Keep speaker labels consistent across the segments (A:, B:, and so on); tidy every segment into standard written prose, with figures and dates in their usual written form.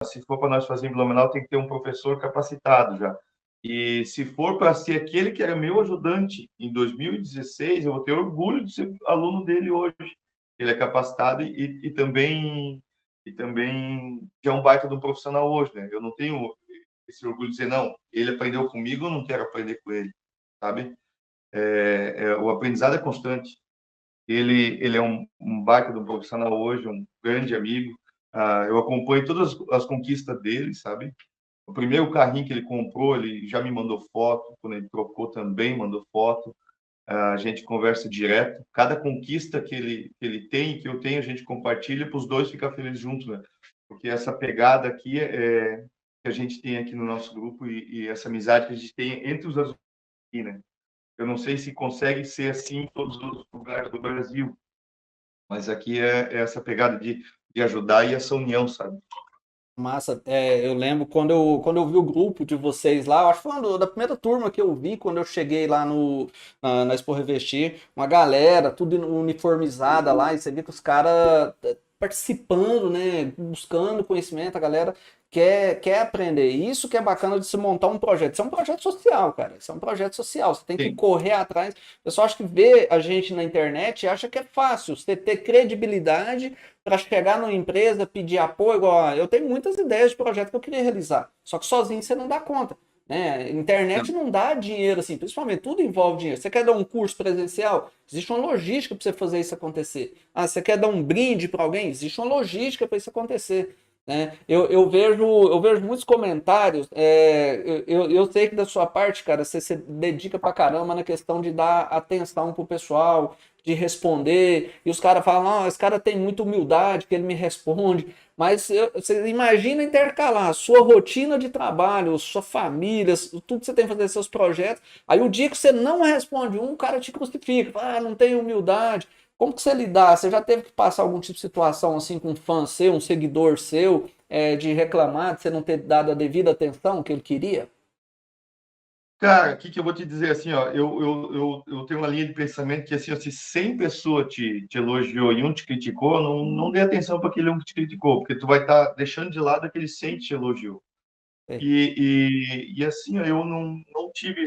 A: se for para nós fazer em Blumenau, tem que ter um professor capacitado já. E se for para ser aquele que era meu ajudante em 2016, eu vou ter orgulho de ser aluno dele hoje. Ele é capacitado e também já é um baita de um profissional hoje, né? Eu não tenho esse orgulho de dizer, não, ele aprendeu comigo, eu não quero aprender com ele, sabe? O aprendizado é constante. Ele é um baita de um profissional hoje, um grande amigo. Eu acompanho todas as conquistas dele, sabe? O primeiro carrinho que ele comprou, ele já me mandou foto. Quando ele trocou também, mandou foto. A gente conversa direto. Cada conquista que ele tem, que eu tenho, a gente compartilha para os dois ficar felizes juntos, né? Porque essa pegada aqui que a gente tem aqui no nosso grupo e essa amizade que a gente tem entre os alunos aqui, né? Eu não sei se consegue ser assim em todos os lugares do Brasil, mas aqui é essa pegada de ajudar e essa união, sabe?
B: Massa, eu lembro quando eu vi o grupo de vocês lá, eu acho que foi da primeira turma que eu vi quando eu cheguei lá na Expo Revestir, uma galera, tudo uniformizada lá, e você vê que os caras participando, né, buscando conhecimento, a galera quer aprender. E isso que é bacana de se montar um projeto. Isso é um projeto social, cara. Isso é um projeto social. Você tem que
A: Sim.
B: correr atrás. O pessoal acha que vê a gente na internet e acha que é fácil. Você ter credibilidade para chegar numa empresa, pedir apoio, igual eu tenho muitas ideias de projeto que eu queria realizar, só que sozinho você não dá conta. Né? Internet não dá dinheiro assim, principalmente tudo envolve dinheiro. Você quer dar um curso presencial? Existe uma logística para você fazer isso acontecer. Ah, você quer dar um brinde para alguém? Existe uma logística para isso acontecer. Né? Eu vejo muitos comentários. Eu sei que da sua parte, cara, você se dedica pra caramba na questão de dar atenção pro pessoal, de responder, e os caras falam, não, esse cara tem muita humildade, que ele me responde, mas você imagina intercalar a sua rotina de trabalho, sua família, tudo que você tem que fazer, seus projetos, aí o dia que você não responde um, o cara te crucifica, fala, não tem humildade. Como que você lidar? Você já teve que passar algum tipo de situação assim com um fã seu, um seguidor seu, de reclamar de você não ter dado a devida atenção que ele queria?
A: Cara, o que eu vou te dizer assim, ó, eu tenho uma linha de pensamento que assim, ó, se 100 pessoas te elogiou e um te criticou, não dê atenção para aquele um que te criticou, porque tu vai estar deixando de lado aquele 100 que te elogiou.
B: É.
A: E assim, ó, eu não tive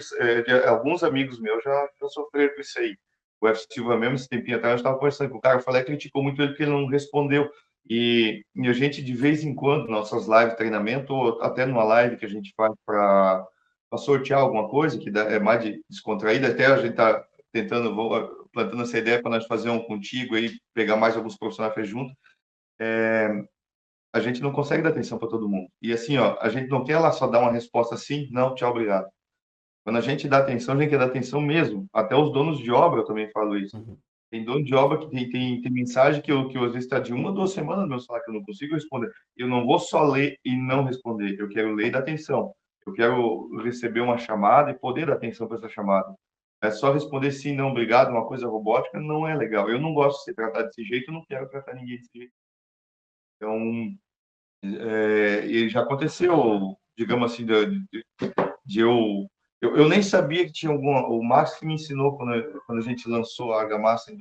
A: alguns amigos meus já sofreram com isso aí. O F. Silva mesmo, esse tempinho atrás, eu estava conversando com o cara, eu falei, criticou muito ele porque ele não respondeu. E a gente, de vez em quando, nossas lives de treinamento, ou até numa live que a gente faz para sortear alguma coisa, que é mais descontraída, até a gente está tentando, plantando essa ideia para nós fazer um contigo aí, pegar mais alguns profissionais junto, a gente não consegue dar atenção para todo mundo. E assim, ó, a gente não quer lá só dar uma resposta assim, não, tchau, obrigado. Quando a gente dá atenção, a gente quer dar atenção mesmo. Até os donos de obra, eu também falo isso.
B: Uhum.
A: Tem dono de obra que tem mensagem que eu às vezes está de 1 ou 2 semanas no meu celular que eu não consigo responder. Eu não vou só ler e não responder. Eu quero ler e dar atenção. Eu quero receber uma chamada e poder dar atenção para essa chamada. É só responder sim, não, obrigado, uma coisa robótica, não é legal. Eu não gosto de ser tratado desse jeito, eu não quero tratar ninguém desse jeito. Então, e já aconteceu, digamos assim, de eu nem sabia que tinha alguma. O Márcio que me ensinou quando a gente lançou a Argamassa em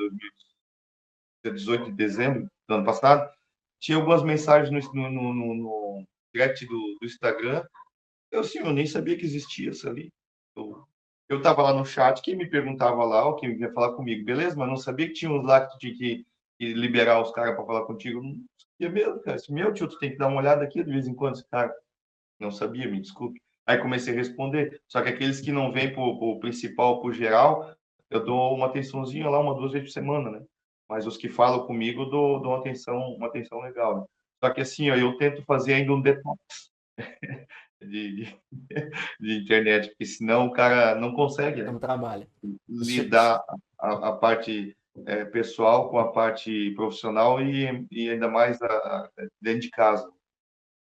A: 18 de dezembro do ano passado, tinha algumas mensagens no direct do Instagram. Eu nem sabia que existia isso ali. Eu estava lá no chat, quem me perguntava lá, ou quem vinha falar comigo, beleza, mas não sabia que tinha uns lá que tu tinha que liberar os caras para falar contigo. Não sabia mesmo, cara. Meu tio, tu tem que dar uma olhada aqui de vez em quando, esse cara. Não sabia, me desculpe. Aí comecei a responder. Só que aqueles que não vêm para o principal, para o geral, eu dou uma atençãozinha lá 1, 2 vezes por semana, né? Mas os que falam comigo, eu dou uma atenção legal, né? Só que assim, ó, eu tento fazer ainda um detox de, de internet, porque senão o cara não consegue,
B: Você
A: né?
B: não trabalha.
A: Lidar a parte pessoal com a parte profissional e ainda mais dentro de casa.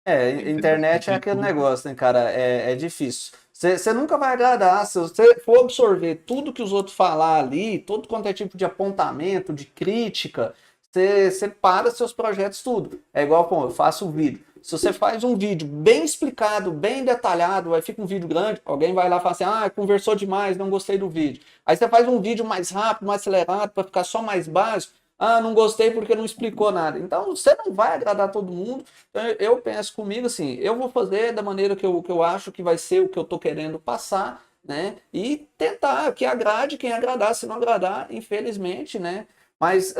A: Tem que tentar
B: Internet é
A: dividir
B: aquele
A: tudo.
B: negócio, né, cara? É difícil. Você nunca vai agradar. Se você for absorver tudo que os outros falar ali, todo quanto é tipo de apontamento, de crítica, você para seus projetos tudo. É igual, pô, eu faço um vídeo. Se você faz um vídeo bem explicado, bem detalhado, aí fica um vídeo grande, alguém vai lá e fala assim, ah, conversou demais, não gostei do vídeo. Aí você faz um vídeo mais rápido, mais acelerado, para ficar só mais básico. Ah, não gostei porque não explicou nada. Então, você não vai agradar todo mundo. Então, eu penso comigo assim, eu vou fazer da maneira que eu acho que vai ser o que eu estou querendo passar, né? E tentar que agrade quem agradar. Se não agradar, infelizmente, né? Mas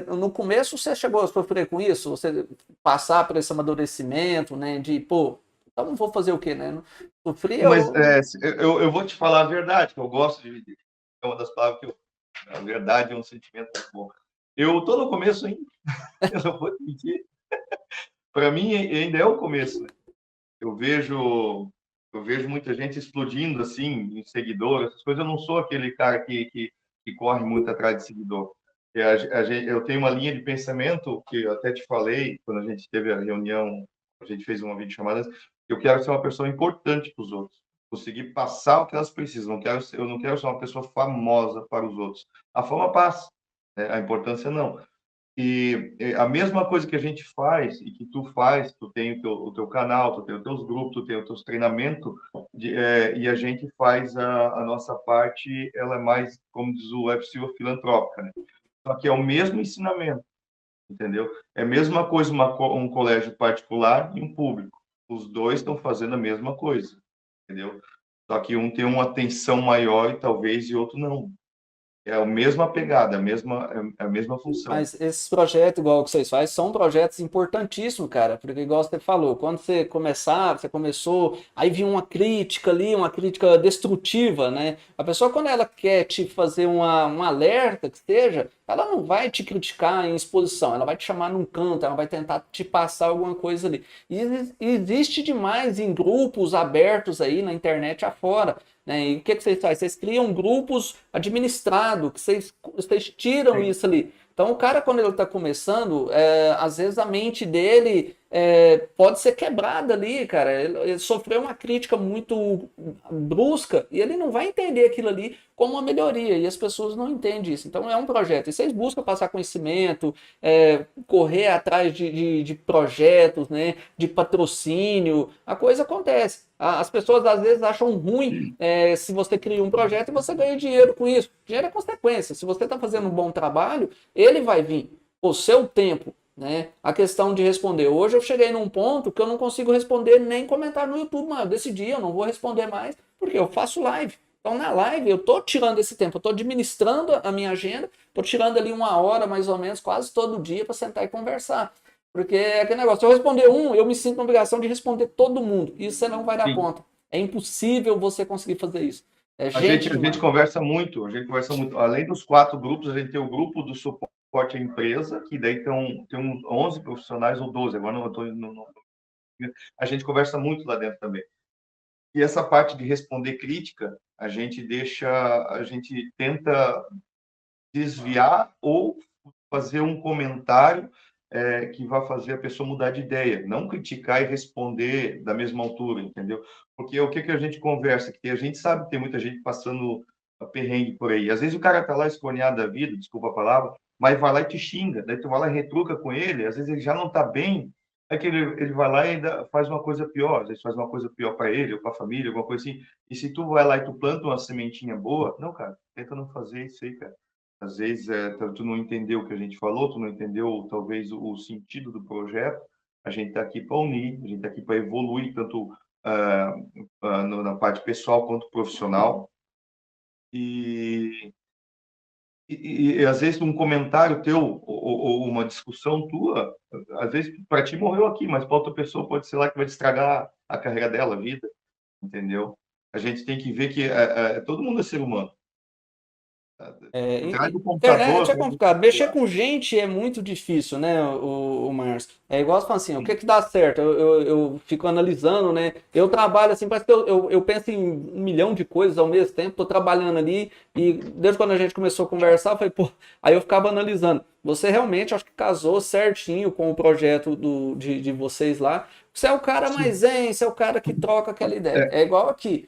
B: no começo você chegou a sofrer com isso? Você passar por esse amadurecimento, né? De, pô, então não vou fazer o quê, né? Sofri,
A: Mas
B: eu...
A: eu vou te falar a verdade, que eu gosto de. É uma das palavras que eu. A verdade é um sentimento muito bom. Eu estou no começo ainda, eu não vou te mentir. Para mim, ainda é o começo, né? Eu vejo, eu vejo muita gente explodindo assim, em seguidor, essas coisas. Eu não sou aquele cara que corre muito atrás de seguidor. Eu tenho uma linha de pensamento que eu até te falei quando a gente teve a reunião, a gente fez uma videochamada. Eu quero ser uma pessoa importante para os outros, conseguir passar o que elas precisam. Eu não quero ser uma pessoa famosa para os outros. A fama passa, né? A importância não. E a mesma coisa que a gente faz e que tu faz, tu tem o teu canal, tu tem os teus grupos, tu tem os teus treinamentos, e a gente faz a nossa parte, ela é mais, como diz o Web Silva, filantrópica, né? Só que é o mesmo ensinamento, entendeu? É a mesma coisa um colégio particular e um público. Os dois estão fazendo a mesma coisa, entendeu? Só que um tem uma atenção maior e talvez e outro não. É a mesma pegada, é a mesma função.
B: Mas esses projetos, igual que vocês fazem, são projetos importantíssimos, cara. Porque, igual você falou, quando você começou, aí vinha uma crítica ali, uma crítica destrutiva, né? A pessoa, quando ela quer te fazer um alerta, que seja, ela não vai te criticar em exposição, ela vai te chamar num canto, ela vai tentar te passar alguma coisa ali. E existe demais em grupos abertos aí na internet afora. Né? E o que vocês fazem? Vocês criam grupos administrados, que vocês tiram
A: Sim.
B: isso ali. Então, o cara, quando ele está começando, às vezes a mente dele pode ser quebrada ali, cara. Ele sofreu uma crítica muito brusca e ele não vai entender aquilo ali como uma melhoria. E as pessoas não entendem isso. Então, é um projeto. E vocês buscam passar conhecimento, correr atrás de projetos, né, de patrocínio. A coisa acontece. As pessoas às vezes acham ruim se você cria um projeto e você ganha dinheiro com isso. Dinheiro é consequência. Se você está fazendo um bom trabalho, ele vai vir. O seu tempo, né? A questão de responder. Hoje eu cheguei num ponto que eu não consigo responder nem comentário no YouTube, mas eu decidi, eu não vou responder mais, porque eu faço live. Então, na live, eu estou tirando esse tempo, eu estou administrando a minha agenda, estou tirando ali 1 hora, mais ou menos, quase todo dia, para sentar e conversar. Porque é aquele negócio, se eu responder eu me sinto na obrigação de responder todo mundo. E você não vai dar
A: Sim.
B: conta. É impossível você conseguir fazer isso. É
A: A
B: gente
A: gente, a gente
B: demais.
A: conversa muito, a gente conversa muito. Além dos 4 grupos, a gente tem o grupo do suporte à empresa, que daí tem uns 11 profissionais ou 12, agora não estou. A gente conversa muito lá dentro também. E essa parte de responder crítica, a gente tenta desviar ou fazer um comentário que vai fazer a pessoa mudar de ideia, não criticar e responder da mesma altura, entendeu? Porque o que a gente conversa, que a gente sabe que tem muita gente passando a perrengue por aí. Às vezes o cara tá lá escorneado da vida, desculpa a palavra, mas vai lá e te xinga, daí tu vai lá e retruca com ele, às vezes ele já não tá bem, é que ele vai lá e ainda faz uma coisa pior, às vezes faz uma coisa pior para ele ou para a família, alguma coisa assim. E se tu vai lá e tu planta uma sementinha boa, não, cara, tenta não fazer isso aí, cara. Às vezes, tu não entendeu o que a gente falou, tu não entendeu, talvez, o sentido do projeto. A gente está aqui para unir, a gente está aqui para evoluir, tanto na parte pessoal quanto profissional. E, às vezes, um comentário teu ou uma discussão tua, às vezes, para ti morreu aqui, mas para outra pessoa pode ser lá que vai estragar a carreira dela, a vida, entendeu? A gente tem que ver que todo mundo é ser humano. Atrás do computador,
B: Internet é
A: atrás do
B: complicado. Mexer
A: celular.
B: com gente é muito difícil, né, o Márcio? É igual você fala assim, o que que dá certo? Eu fico analisando, né? Eu trabalho assim, parece que eu penso em 1 milhão de coisas ao mesmo tempo, tô trabalhando ali, e desde quando a gente começou a conversar, eu falei, pô, aí eu ficava analisando. Você realmente, acho que casou certinho com o projeto de vocês lá. Você é o cara mais
A: Sim.
B: zen, você é o cara que troca aquela ideia.
A: É,
B: É igual aqui.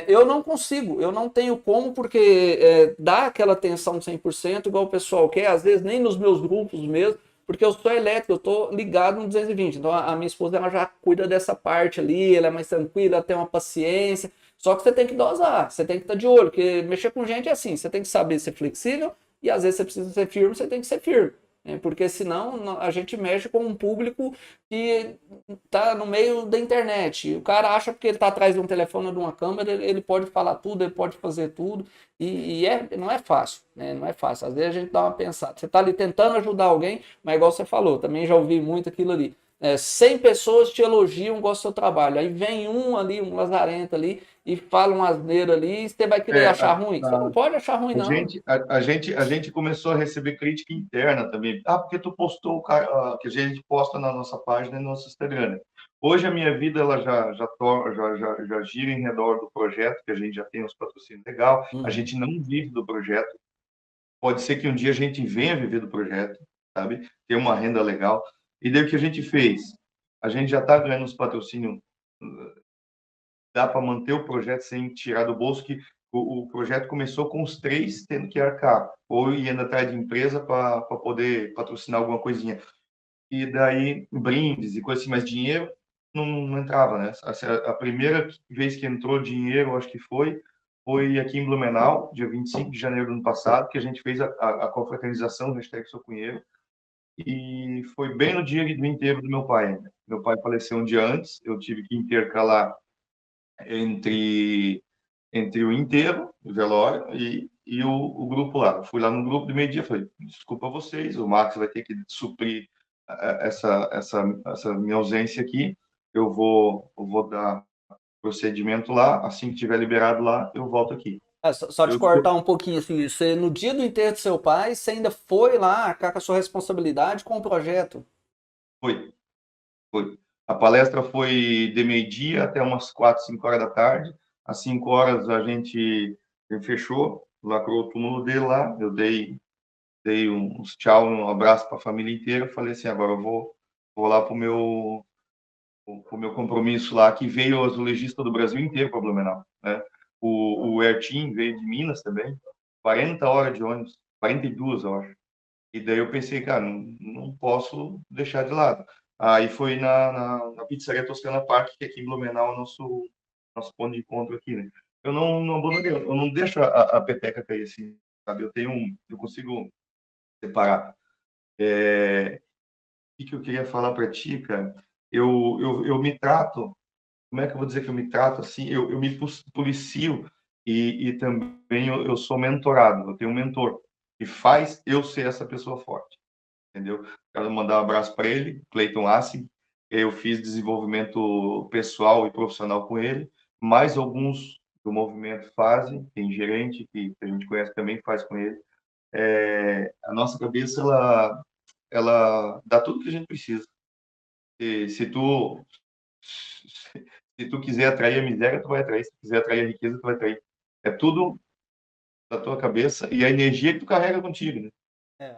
B: Eu não consigo, eu não tenho como, porque dá aquela atenção 100% igual o pessoal quer, às vezes nem nos meus grupos mesmo, porque eu sou elétrico, eu estou ligado no 220, então a minha esposa ela já cuida dessa parte ali, ela é mais tranquila, ela tem uma paciência, só que você tem que dosar, você tem que estar de olho, porque mexer com gente é assim, você tem que saber ser flexível, e às vezes você precisa ser firme, você tem que ser firme. né? Porque senão a gente mexe com um público que está no meio da internet. O cara acha porque ele está atrás de um telefone ou de uma câmera, ele pode falar tudo, ele pode fazer tudo, não é fácil, né? Não é fácil. Às vezes a gente dá uma pensada. Você está ali tentando ajudar alguém, mas igual você falou, também já ouvi muito aquilo ali. 100 pessoas te elogiam, gostam do seu trabalho. Aí vem um ali, um lazarento ali, e fala uma asneira ali, e você vai querer
A: É,
B: achar ruim? Você não pode achar ruim,
A: a
B: não.
A: gente, a gente começou a receber crítica interna também. Ah, porque tu postou que a gente posta na nossa página e no nosso Instagram, né? Hoje a minha vida ela já gira em redor do projeto, que a gente já tem uns patrocínios legal. A
B: Uhum.
A: gente não vive do projeto. Pode ser que um dia a gente venha viver do projeto, sabe? Ter uma renda legal. E daí o que a gente fez? A gente já está ganhando os patrocínios, dá para manter o projeto sem tirar do bolso, que o projeto começou com os três tendo que arcar, ou indo atrás de empresa para poder patrocinar alguma coisinha. E daí, brindes e coisa assim, mas dinheiro não entrava, né? A primeira vez que entrou dinheiro, acho que foi aqui em Blumenau, dia 25 de janeiro do ano passado, que a gente fez a confraternização, hashtag Sou Cunheiro, e foi bem no dia do enterro do meu pai. Meu pai faleceu um dia antes, eu tive que intercalar entre o enterro, o velório e o grupo lá. Eu fui lá no grupo de meio-dia, falei, desculpa vocês, o Max vai ter que suprir essa minha ausência aqui, eu vou dar procedimento lá, assim que tiver liberado lá, eu volto aqui.
B: Só te
A: Eu,
B: cortar um pouquinho assim, você no dia do enterro do seu pai, você ainda foi lá arcar com a sua responsabilidade com o projeto.
A: foi, foi. A palestra foi de meio-dia até umas 4, 5 horas da tarde. Às 5 horas a gente fechou, lacrou o túmulo dele lá, eu dei uns tchau, um abraço para a família inteira, falei assim, agora eu vou lá pro meu compromisso lá, que veio o azulejista do Brasil inteiro para Blumenau, né? O Ertin veio de Minas também, 40 horas de ônibus, 42, eu acho. E daí eu pensei, cara, não posso deixar de lado. Aí foi na Pizzaria Toscana Park, que aqui em Blumenau é o nosso ponto de encontro aqui, né? Eu não abandonei, eu não deixo a peteca cair assim, sabe? Eu consigo separar. O que eu queria falar para ti, cara? Eu me trato, como é que eu vou dizer que eu me trato assim? Eu me policio e também eu sou mentorado, eu tenho um mentor que faz eu ser essa pessoa forte, entendeu? Quero mandar um abraço para ele, Cleiton Assig. Eu fiz desenvolvimento pessoal e profissional com ele, mais alguns do movimento fazem, tem gerente que a gente conhece também faz com ele. A nossa cabeça ela dá tudo que a gente precisa. Se tu se tu quiser atrair a miséria, tu vai atrair. Se tu quiser atrair a riqueza, tu vai atrair. É tudo da tua cabeça e a energia que tu carrega contigo, né?